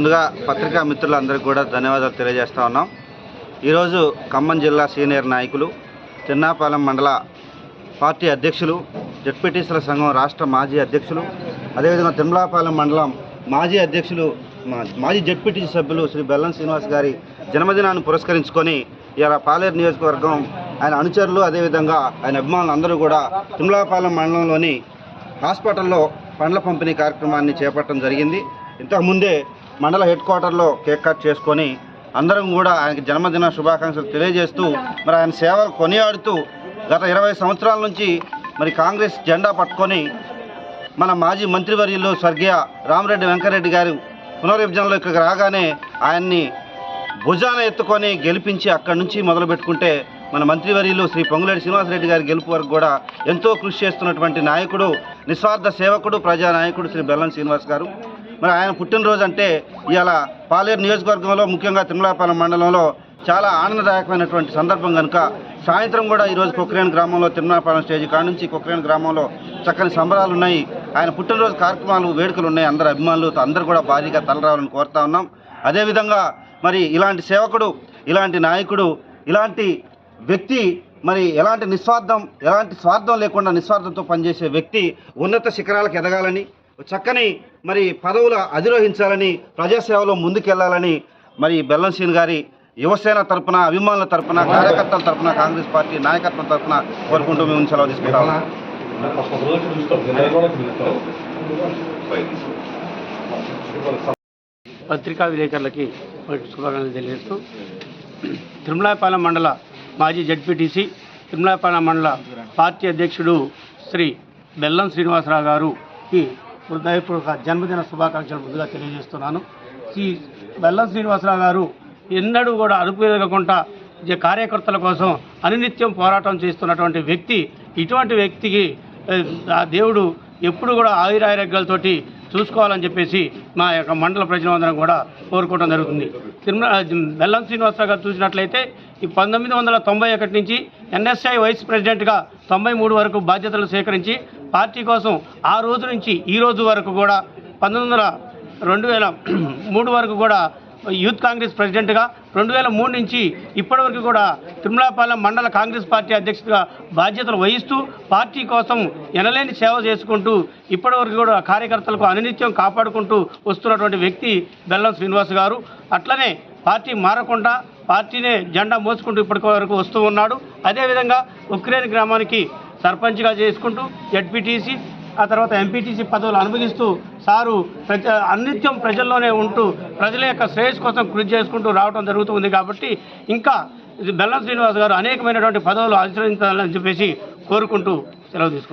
ముందుగా పత్రికా మిత్రులందరికీ కూడా ధన్యవాదాలు తెలియజేస్తా ఉన్నాం. ఈరోజు ఖమ్మం జిల్లా సీనియర్ నాయకులు, చిన్నాపాలెం మండల పార్టీ అధ్యక్షులు, జెడ్పీటీసీల సంఘం రాష్ట్ర మాజీ అధ్యక్షులు, అదేవిధంగా తిమ్లాపాలెం మండలం మాజీ అధ్యక్షులు, మాజీ జెడ్పీటీసీ సభ్యులు శ్రీ బెల్లం శ్రీనివాస్ గారి జన్మదినాన్ని పురస్కరించుకొని ఇలా పాలేరు నియోజకవర్గం ఆయన అనుచరులు, అదేవిధంగా ఆయన అభిమానులు అందరూ కూడా తిమ్లాపాలెం మండలంలోని హాస్పిటల్లో పండ్ల పంపిణీ కార్యక్రమాన్ని చేపట్టడం జరిగింది. ఇంతకుముందే మండల హెడ్ క్వార్టర్లో కేక్ కట్ చేసుకొని అందరం కూడా ఆయనకి జన్మదిన శుభాకాంక్షలు తెలియజేస్తూ మరి ఆయన సేవలు కొనియాడుతూ గత 20 సంవత్సరాల నుంచి మరి కాంగ్రెస్ జెండా పట్టుకొని మన మాజీ మంత్రివర్యులు స్వర్గీయ రామరెడ్డి వెంకరెడ్డి గారు పునర్విభజనలో ఇక్కడికి రాగానే ఆయన్ని భుజాన ఎత్తుకొని గెలిపించి అక్కడి నుంచి మొదలు పెట్టుకుంటే మన మంత్రివర్యులు శ్రీ పొంగులేటి శ్రీనివాసరెడ్డి గారి గెలుపు వరకు కూడా ఎంతో కృషి చేస్తున్నటువంటి నాయకుడు, నిస్వార్థ సేవకుడు, ప్రజానాయకుడు శ్రీ బెల్లం శ్రీనివాస్ గారు. మరి ఆయన పుట్టినరోజు అంటే ఇవాళ పాలేరు నియోజకవర్గంలో, ముఖ్యంగా తిమ్లాపాలెం మండలంలో చాలా ఆనందదాయకమైనటువంటి సందర్భం కనుక సాయంత్రం కూడా ఈరోజు కొక్రేన్ గ్రామంలో తిమ్లాపాలెం స్టేజ్ కాడ నుంచి కొక్రేన్ గ్రామంలో చక్కని సంబరాలు ఉన్నాయి. ఆయన పుట్టినరోజు కార్యక్రమాలు, వేడుకలు ఉన్నాయి. అందరు అభిమానులు అందరూ కూడా భారీగా తలరావాలని కోరుతా ఉన్నాం. అదేవిధంగా మరి ఇలాంటి సేవకుడు, ఇలాంటి నాయకుడు, ఇలాంటి వ్యక్తి మరి ఎలాంటి స్వార్థం లేకుండా నిస్వార్థంతో పనిచేసే వ్యక్తి ఉన్నత శిఖరాలకు ఎదగాలని, చక్కని మరి పదవులు అధిరోహించాలని, ప్రజాసేవలో ముందుకెళ్లాలని మరి బెల్లం శ్రీని గారి యువసేన తరపున, అభిమానుల తరపున, కార్యకర్తల తరపున, కాంగ్రెస్ పార్టీ నాయకత్వం తరపున కోరుకుంటూ మేము సెలవు తీసుకుంటాం. పత్రికా విలేకరులకి శుభాకాంక్షలు తెలియజేస్తూ తిరుమలాపాలెం మండల మాజీ జెడ్పీటీసీ, తిరుమలాపాలెం మండల పార్టీ అధ్యక్షుడు శ్రీ బెల్లం శ్రీనివాసరావు గారికి హృదయపూర్వక జన్మదిన శుభాకాంక్షలు ముందుగా తెలియజేస్తున్నాను. ఈ బెల్లం శ్రీనివాసరావు గారు ఎన్నడూ కూడా అదుపులేకుండా కార్యకర్తల కోసం అనునిత్యం పోరాటం చేస్తున్నటువంటి వ్యక్తి. ఇటువంటి వ్యక్తికి ఆ దేవుడు ఎప్పుడు కూడా ఆయురారోగ్యాలతోటి చూసుకోవాలని చెప్పేసి మా యొక్క మండల ప్రజలందరం కూడా కోరుకోవడం జరుగుతుంది. బెల్లం శ్రీనివాసరావు గారు చూసినట్లయితే ఈ 1991 నుంచి ఎన్ఎస్ఐ వైస్ ప్రెసిడెంట్గా 93 వరకు బాధ్యతలు స్వీకరించి పార్టీ కోసం ఆ రోజు నుంచి ఈ రోజు వరకు కూడా 2003 వరకు కూడా యూత్ కాంగ్రెస్ ప్రెసిడెంట్గా, 2003 నుంచి ఇప్పటివరకు కూడా తిరుమలాపాలెం మండల కాంగ్రెస్ పార్టీ అధ్యక్షుడిగా బాధ్యతలు వహిస్తూ పార్టీ కోసం ఎనలేని సేవ చేసుకుంటూ ఇప్పటివరకు కూడా కార్యకర్తలకు అనునిత్యం కాపాడుకుంటూ వస్తున్నటువంటి వ్యక్తి బెల్లం శ్రీనివాస్ గారు. అట్లనే పార్టీ మారకుండా పార్టీనే జెండా మోసుకుంటూ ఇప్పటి వరకు వస్తూ ఉన్నాడు. అదేవిధంగా ఉక్రేన్ గ్రామానికి సర్పంచ్గా చేసుకుంటూ జెడ్పీటీసీ, ఆ తర్వాత ఎంపీటీసీ పదవులు అనుభవిస్తూ సారు అనిత్యం ప్రజల్లోనే ఉంటూ ప్రజల యొక్క శ్రేయస్సు కోసం కృషి చేసుకుంటూ రావడం జరుగుతుంది. కాబట్టి ఇంకా బెల్లం శ్రీనివాస్ గారు అనేకమైనటువంటి పదవులు ఆచరించాలని చెప్పేసి కోరుకుంటూ సెలవు తీసుకుంటారు.